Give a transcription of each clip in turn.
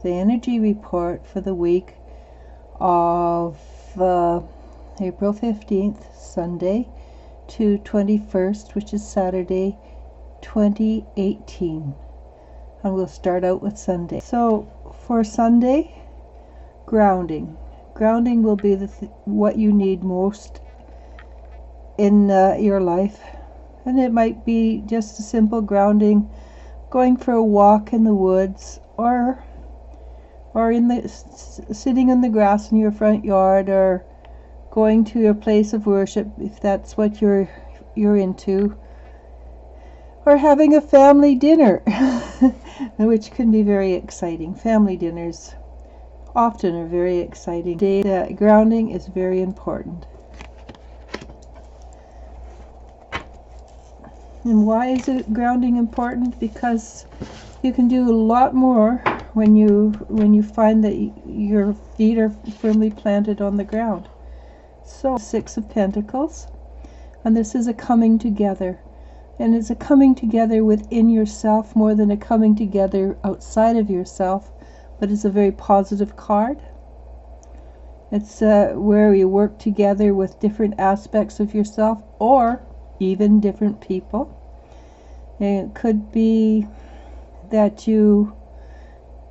the energy report for the week of April 15th, Sunday, to 21st, which is Saturday, 2018. And we'll start out with Sunday. So for Sunday, grounding. Grounding will be what you need most in your life. And it might be just a simple grounding, going for a walk in the woods, or sitting in the grass in your front yard, or going to your place of worship if that's what you're into, or having a family dinner, which can be very exciting. Family dinners often are very exciting. Grounding is very important. And why is grounding important? Because you can do a lot more when you find that your feet are firmly planted on the ground. So, Six of Pentacles, and this is a coming together. And it's a coming together within yourself more than a coming together outside of yourself, but it's a very positive card. It's where you work together with different aspects of yourself, or even different people. And it could be that you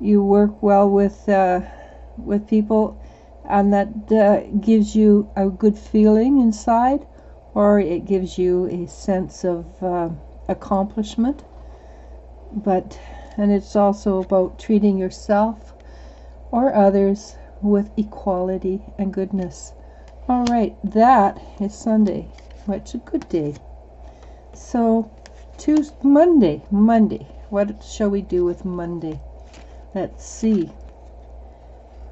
work well with people, and that gives you a good feeling inside, or it gives you a sense of accomplishment. And it's also about treating yourself or others with equality and goodness. All right, that is Sunday. It's a good day. So Monday. What shall we do with Monday? Let's see.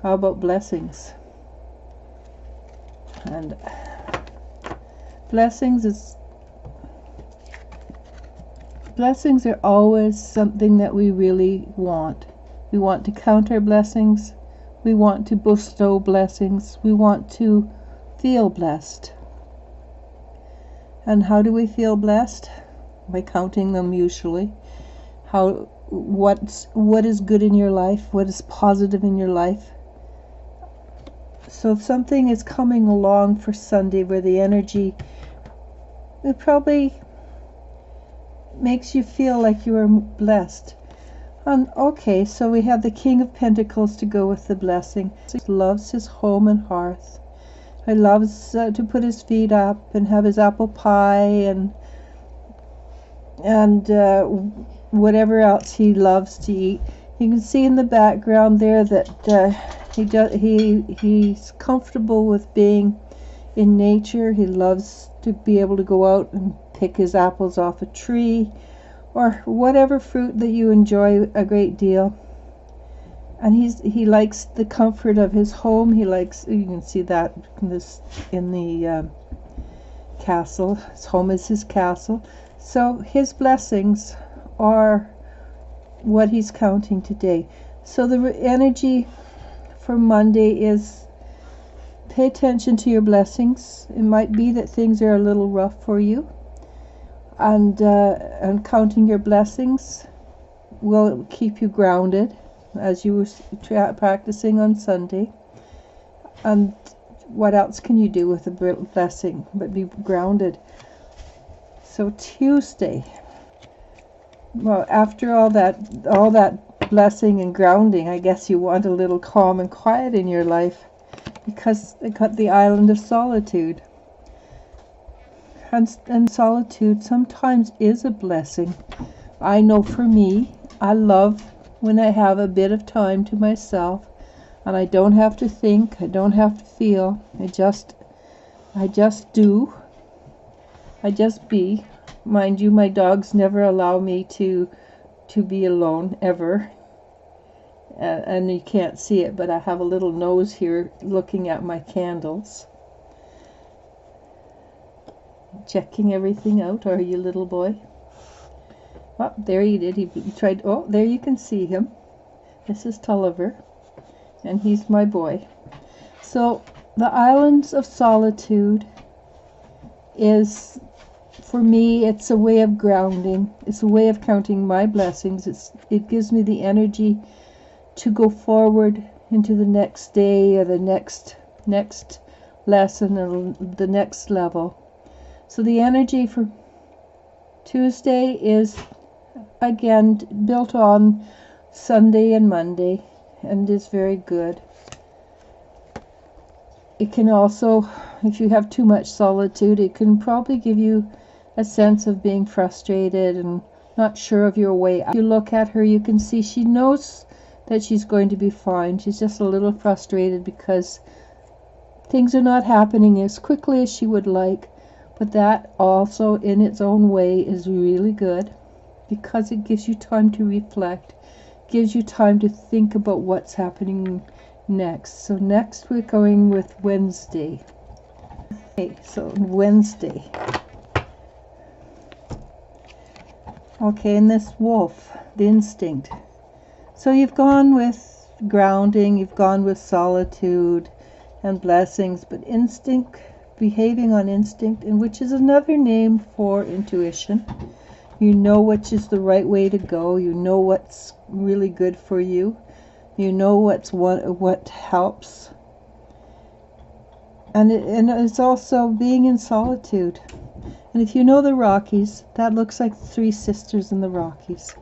How about blessings? And blessings are always something that we really want. We want to count our blessings. We want to bestow blessings. We want to feel blessed. And how do we feel blessed? By counting them, usually. What is good in your life? What is positive in your life? So if something is coming along for Sunday where the energy, it probably makes you feel like you are blessed. Okay, so we have the King of Pentacles to go with the blessing. He loves his home and hearth. He loves to put his feet up and have his apple pie and whatever else he loves to eat. You can see in the background there that he's comfortable with being in nature. He loves to be able to go out and pick his apples off a tree, or whatever fruit that you enjoy a great deal. And he likes the comfort of his home. You can see that in the castle. His home is his castle. So his blessings are what he's counting today. So the energy for Monday is pay attention to your blessings. It might be that things are a little rough for you, and counting your blessings will keep you grounded as you were practicing on Sunday. And what else can you do with a blessing but be grounded? So Tuesday, well, after all that blessing and grounding, I guess you want a little calm and quiet in your life, because they got the island of solitude. And solitude sometimes is a blessing. I know for me, I love when I have a bit of time to myself, and I don't have to think, I don't have to feel, I just do. I just be. Mind you, my dogs never allow me to be alone, ever. And you can't see it, but I have a little nose here looking at my candles. Checking everything out, are you, little boy? Oh, there he did. He tried. Oh, there you can see him. This is Tulliver, and he's my boy. So the islands of solitude is, for me, it's a way of grounding. It's a way of counting my blessings. It gives me the energy to go forward into the next day or the next lesson or the next level. So the energy for Tuesday is again built on Sunday and Monday and is very good. It can also, if you have too much solitude, it can probably give you a sense of being frustrated and not sure of your way. If you look at her, you can see she knows that she's going to be fine. She's just a little frustrated because things are not happening as quickly as she would like. But that also, in its own way, is really good because it gives you time to reflect, gives you time to think about what's happening next. So next we're going with Wednesday. Okay, so Wednesday. Okay, and this wolf, the instinct. So you've gone with grounding, you've gone with solitude and blessings, but instinct, behaving on instinct, and which is another name for intuition. You know which is the right way to go. You know what's really good for you. You know what helps. And it's also being in solitude. And if you know the Rockies, that looks like the Three Sisters in the Rockies.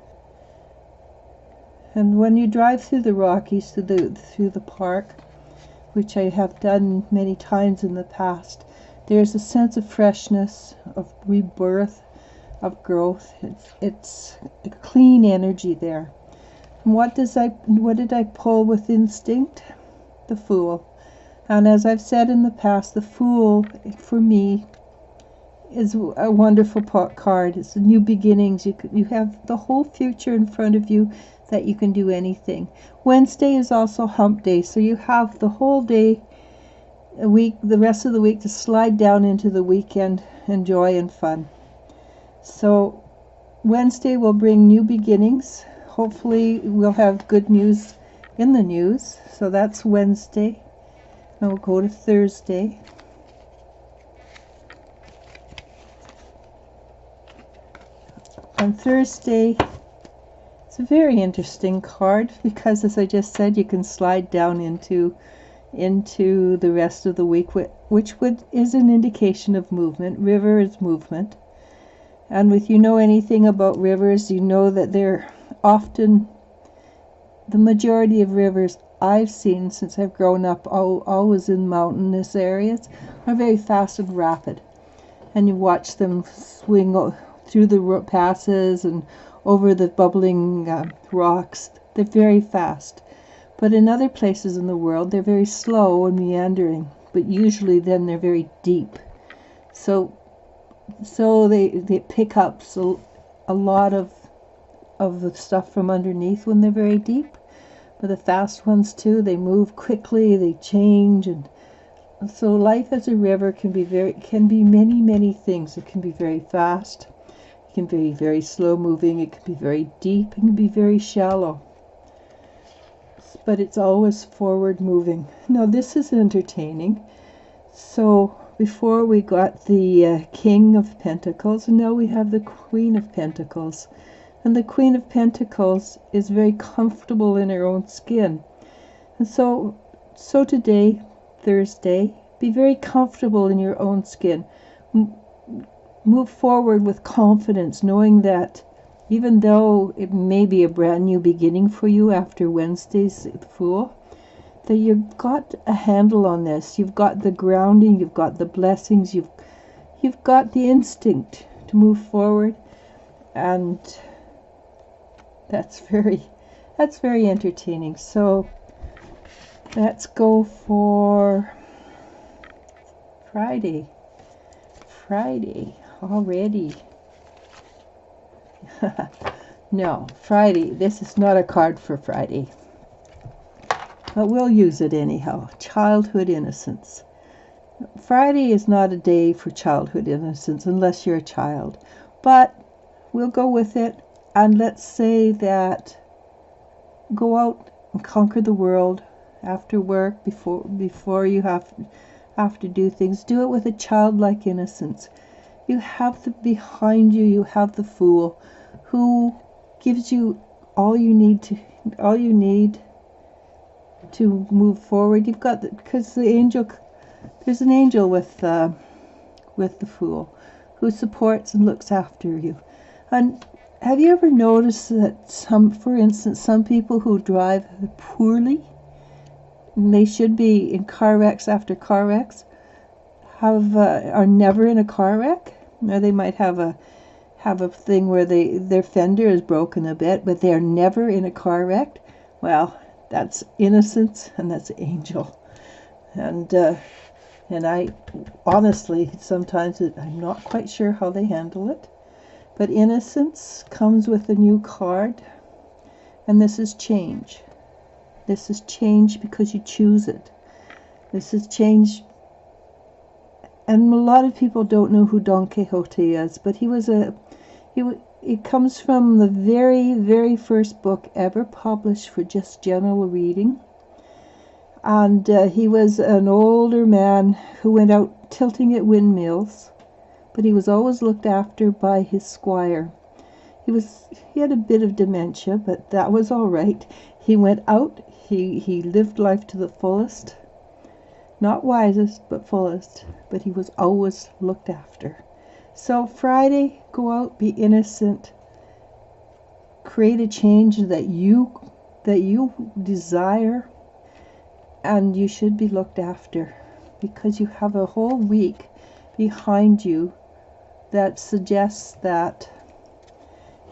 And when you drive through the Rockies, through the park, which I have done many times in the past, there's a sense of freshness, of rebirth, of growth. It's a clean energy there. And what did I pull with instinct? The Fool. And as I've said in the past, the Fool, for me, is a wonderful card. It's new beginnings. You have the whole future in front of you that you can do anything. Wednesday is also hump day, so you have the whole day, the rest of the week to slide down into the weekend and joy and fun. So Wednesday will bring new beginnings. Hopefully we'll have good news in the news. So that's Wednesday. And we'll go to Thursday. On Thursday, it's a very interesting card because, as I just said, you can slide down into the rest of the week, which is an indication of movement. River is movement. And if you know anything about rivers, you know that they're often, the majority of rivers I've seen since I've grown up, always in mountainous areas, are very fast and rapid. And you watch them swing through the passes and over the bubbling rocks. They're very fast. But in other places in the world, they're very slow and meandering. But usually then they're very deep. So they pick up a lot of the stuff from underneath when they're very deep. But the fast ones too, they move quickly, they change, and so life as a river can be many things. It can be very fast, it can be very slow moving, it can be very deep, it can be very shallow. But it's always forward moving. Now this is entertaining. So before we got the King of Pentacles, and now we have the Queen of Pentacles. And the Queen of Pentacles is very comfortable in her own skin. And so today, Thursday, be very comfortable in your own skin. Move forward with confidence, knowing that even though it may be a brand new beginning for you after Wednesday's Fool, that you've got a handle on this. You've got the grounding, you've got the blessings, you've got the instinct to move forward, and that's very entertaining. So let's go for Friday. Friday already. No, Friday. This is not a card for Friday. But we'll use it anyhow. Childhood innocence. Friday is not a day for childhood innocence unless you're a child. But we'll go with it. And let's say that go out and conquer the world after work, before you have to do things. Do it with a childlike innocence. You have behind you, you have the Fool, who gives you all you need to move forward. You've got, because the angel, there's an angel with the Fool who supports and looks after you. And have you ever noticed that for instance, some people who drive poorly, and they should be in car wrecks after car wrecks, are never in a car wreck? Or they might have a thing where their fender is broken a bit, but they're never in a car wreck. Well, that's innocence, and that's angel. And I honestly, sometimes I'm not quite sure how they handle it. But innocence comes with a new card, and this is change. This is change because you choose it. This is change. And a lot of people don't know who Don Quixote is, but it comes from the very, very first book ever published for just general reading. And he was an older man who went out tilting at windmills, but he was always looked after by his squire. He had a bit of dementia, but that was all right. He went out, he lived life to the fullest. Not wisest, but fullest. But he was always looked after. So Friday, go out, be innocent. Create a change that you desire, and you should be looked after, because you have a whole week behind you that suggests that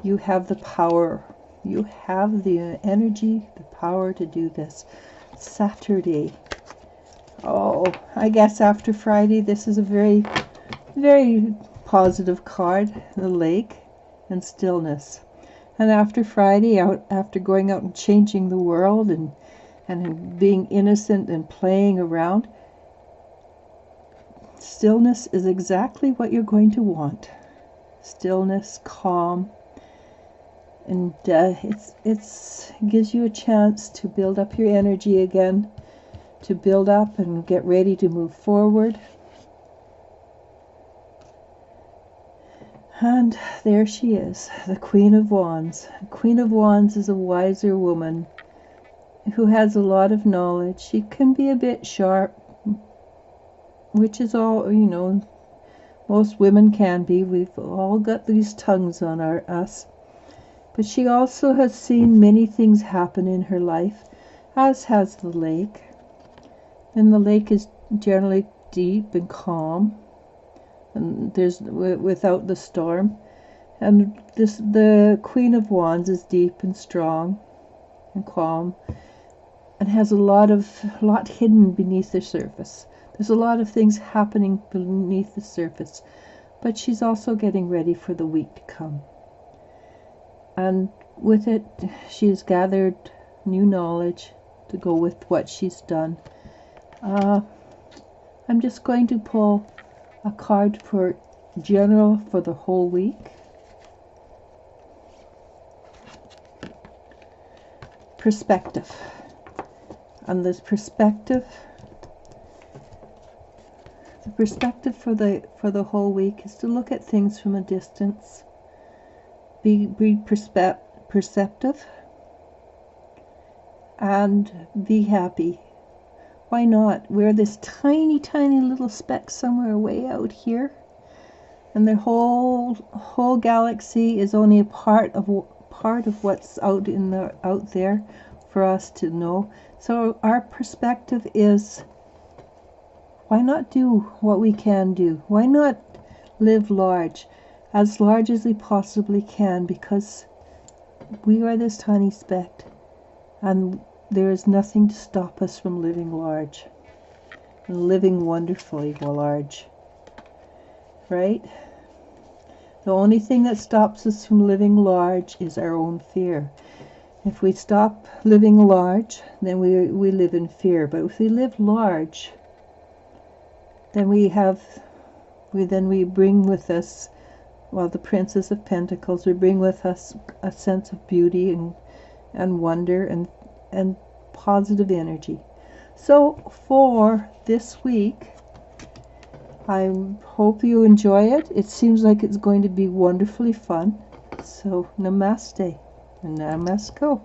you have the power. You have the energy, the power to do this. Saturday. Oh, I guess after Friday, this is a very, very positive card, the lake and stillness. And after Friday, after going out and changing the world and being innocent and playing around, stillness is exactly what you're going to want. Stillness, calm, and it gives you a chance to build up your energy again, to build up and get ready to move forward. And there she is, the Queen of Wands. The Queen of Wands is a wiser woman who has a lot of knowledge. She can be a bit sharp, which is all, most women can be. We've all got these tongues on us. But she also has seen many things happen in her life, as has the lake. And the lake is generally deep and calm, and there's without the storm. And the Queen of Wands is deep and strong and calm, and has a lot hidden beneath the surface. There's a lot of things happening beneath the surface, but she's also getting ready for the week to come. And with it, she has gathered new knowledge to go with what she's done. I'm just going to pull a card for general for the whole week. Perspective. And this perspective, the perspective for the whole week is to look at things from a distance. Be perceptive and be happy. Why not? We're this tiny, tiny little speck somewhere way out here, and the whole galaxy is only a part of what's out there for us to know. So our perspective is, why not do what we can do? Why not live large as we possibly can? Because we are this tiny speck, and there is nothing to stop us from living large and living wonderfully large, right? The only thing that stops us from living large is our own fear. If we stop living large, then we live in fear. But if we live large, then we bring with us, the Princess of Pentacles, we bring with us a sense of beauty and wonder and positive energy. So for this week, I hope you enjoy it. It seems like it's going to be wonderfully fun. So namaste and namasko.